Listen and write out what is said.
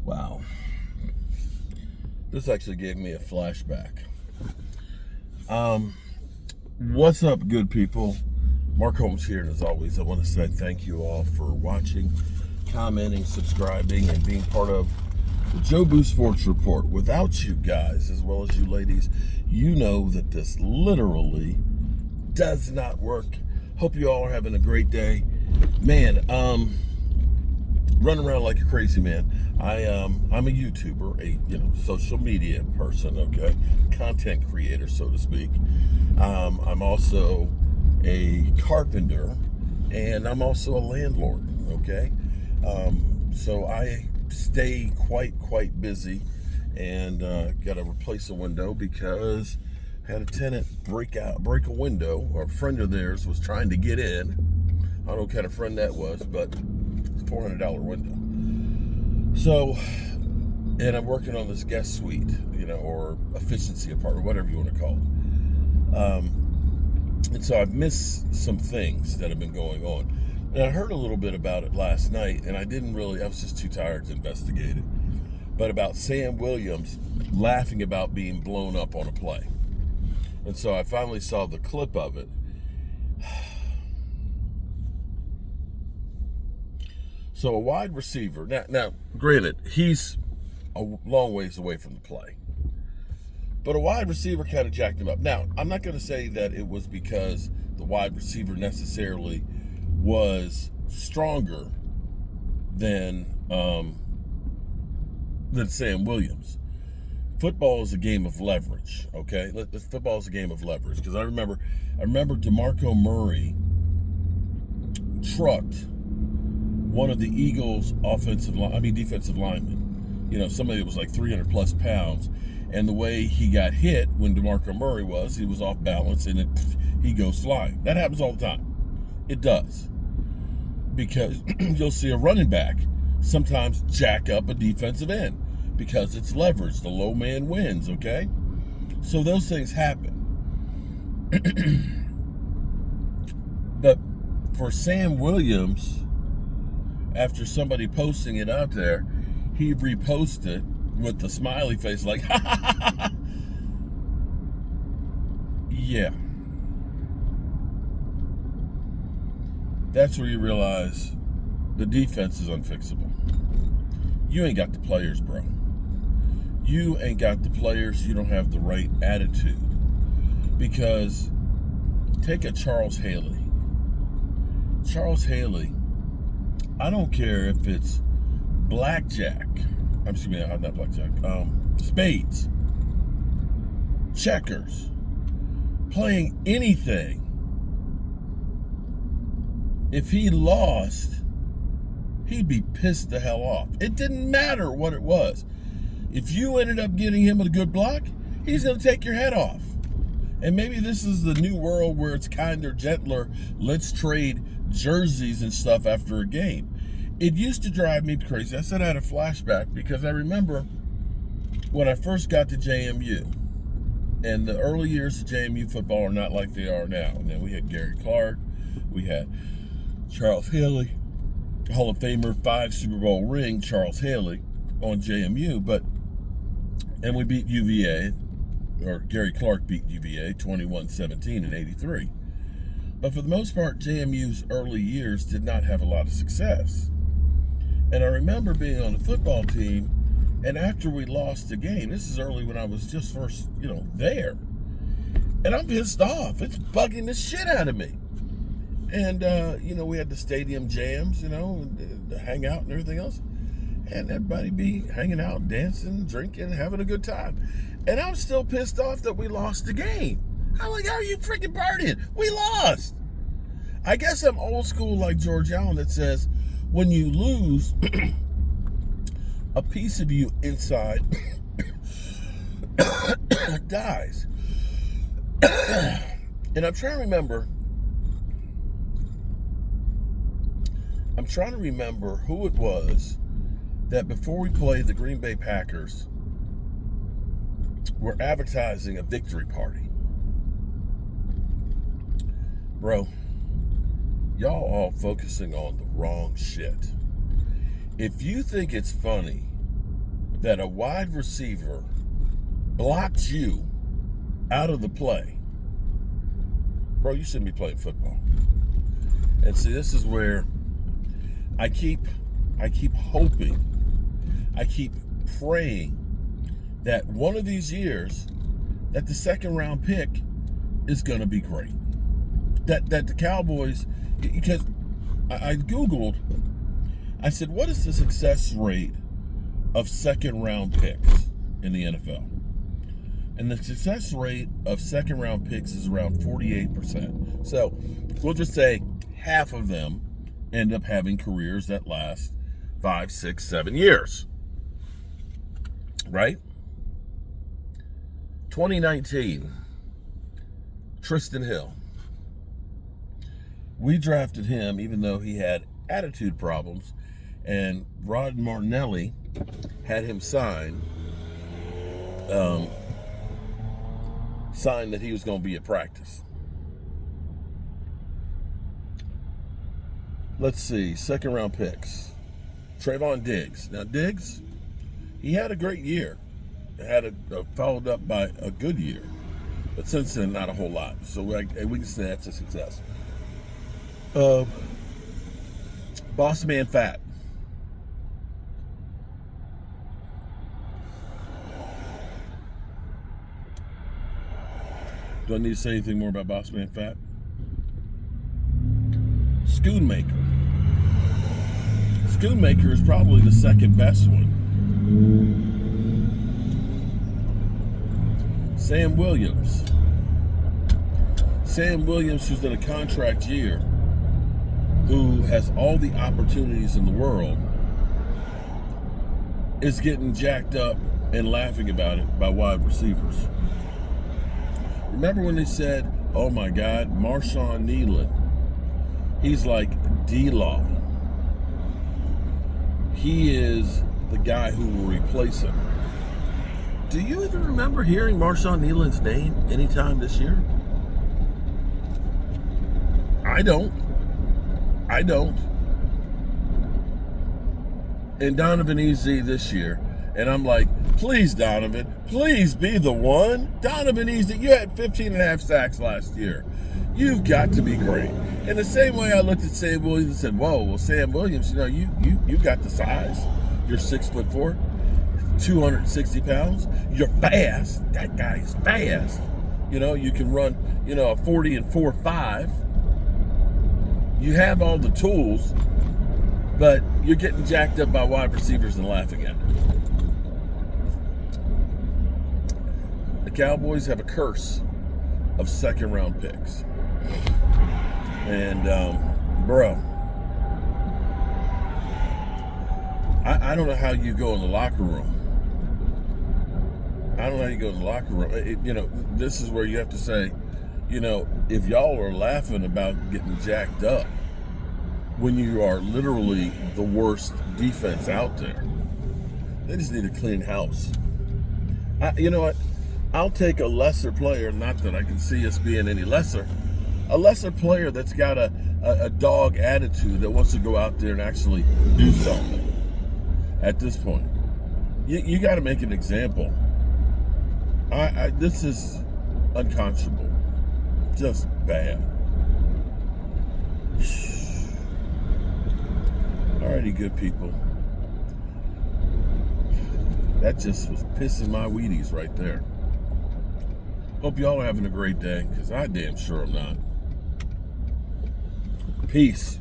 Wow. This actually gave me a flashback. What's up, good people? Mark Holmes here, and as always, I want to say thank you all for watching, commenting, subscribing, and being part of the Joe Boo Sports Report. Without you guys, as well as you ladies, you know that this literally does not work. Hope you all are having a great day. Man, running around like a crazy man. I'm a YouTuber, a social media person, okay, content creator, so to speak. I'm also a carpenter, and I'm also a landlord, okay. So I stay quite busy, and got to replace a window because I had a tenant break a window, or a friend of theirs was trying to get in. I don't know what kind of friend that was, but it's a $400 window. So, and I'm working on this guest suite, or efficiency apartment, whatever you want to call it. And so I've missed some things that have been going on. And I heard a little bit about it last night, and I was just too tired to investigate it. But about Sam Williams laughing about being blown up on a play. And so I finally saw the clip of it. So a wide receiver, now granted, he's a long ways away from the play, but a wide receiver kind of jacked him up. Now, I'm not going to say that it was because the wide receiver necessarily was stronger than Sam Williams. Football is a game of leverage, okay? Football is a game of leverage, because I remember DeMarco Murray trucked one of the Eagles' defensive linemen. Somebody that was like 300 plus pounds, and the way he got hit when DeMarco Murray he was off balance, and he goes flying. That happens all the time. It does. Because you'll see a running back sometimes jack up a defensive end because it's leverage. The low man wins, okay? So those things happen. But for Sam Williams, after somebody posting it out there, he reposted with the smiley face like, ha ha ha ha. Yeah. That's where you realize the defense is unfixable. You ain't got the players, bro. You ain't got the players. You don't have the right attitude. Because take a Charles Haley. Charles Haley, I don't care if it's blackjack. Not blackjack. Spades, checkers, playing anything. If he lost, he'd be pissed the hell off. It didn't matter what it was. If you ended up getting him a good block, he's going to take your head off. And maybe this is the new world where it's kinder, gentler. Let's trade jerseys and stuff after a game. It used to drive me crazy. I said I had a flashback because I remember when I first got to JMU, and the early years of JMU football are not like they are now. And then we had Gary Clark, we had Charles Haley, Hall of Famer, 5 Super Bowl ring, Charles Haley on JMU, and we beat UVA, or Gary Clark beat UVA 21-17 in '83. But for the most part, JMU's early years did not have a lot of success. And I remember being on the football team, and after we lost the game, this is early when I was just first, there, and I'm pissed off. It's bugging the shit out of me. And, we had the stadium jams, to hang out and everything else. And everybody be hanging out, dancing, drinking, having a good time. And I'm still pissed off that we lost the game. I'm like, how are you freaking partying? We lost. I guess I'm old school like George Allen that says, when you lose, a piece of you inside dies. And I'm trying to remember who it was that before we played the Green Bay Packers were advertising a victory party. Bro, y'all all focusing on the wrong shit. If you think it's funny that a wide receiver blocks you out of the play, bro, you shouldn't be playing football. And see, this is where I keep hoping, I keep praying that one of these years that the second round pick is going to be great. That the Cowboys, because I Googled, I said, what is the success rate of second round picks in the NFL? And the success rate of second round picks is around 48%. So we'll just say half of them end up having careers that last 5, 6, 7 years. Right? 2019, Tristan Hill. We drafted him even though he had attitude problems, and Rod Martinelli had him sign that he was going to be at practice. Let's see, second round picks. Trayvon Diggs. Now Diggs, he had a great year. Had followed up by a good year, but since then not a whole lot. So we can say that's a success. Boss Man Fat. Do I need to say anything more about Boss Man Fat? Schoonmaker. Schoonmaker is probably the second best one. Sam Williams. Sam Williams, who's in a contract year, who has all the opportunities in the world, is getting jacked up and laughing about it by wide receivers. Remember when they said, oh my God, Marshawn Nealon, he's like D-Law. He is the guy who will replace him. Do you even remember hearing Marshawn Nealon's name anytime this year? I don't. And Donovan Easy this year. And I'm like, please, Donovan, please be the one. Donovan Easy, you had 15.5 sacks last year. You've got to be great. In the same way I looked at Sam Williams and said, whoa, well, Sam Williams, you got the size. You're 6'4", 260 pounds. You're fast. That guy's fast. You can run, a 40 and 4.5. You have all the tools, but you're getting jacked up by wide receivers and laughing at it. The Cowboys have a curse of second round picks. And, bro, I don't know how you go in the locker room. This is where you have to say, if y'all are laughing about getting jacked up when you are literally the worst defense out there, they just need to clean house. You know what? I'll take a lesser player, not that I can see us being any lesser, a lesser player that's got a dog attitude that wants to go out there and actually do something. At this point, you got to make an example. This is unconscionable. Just bad. Alrighty, good people. That just was pissing my Wheaties right there. Hope y'all are having a great day, because I damn sure am not. Peace.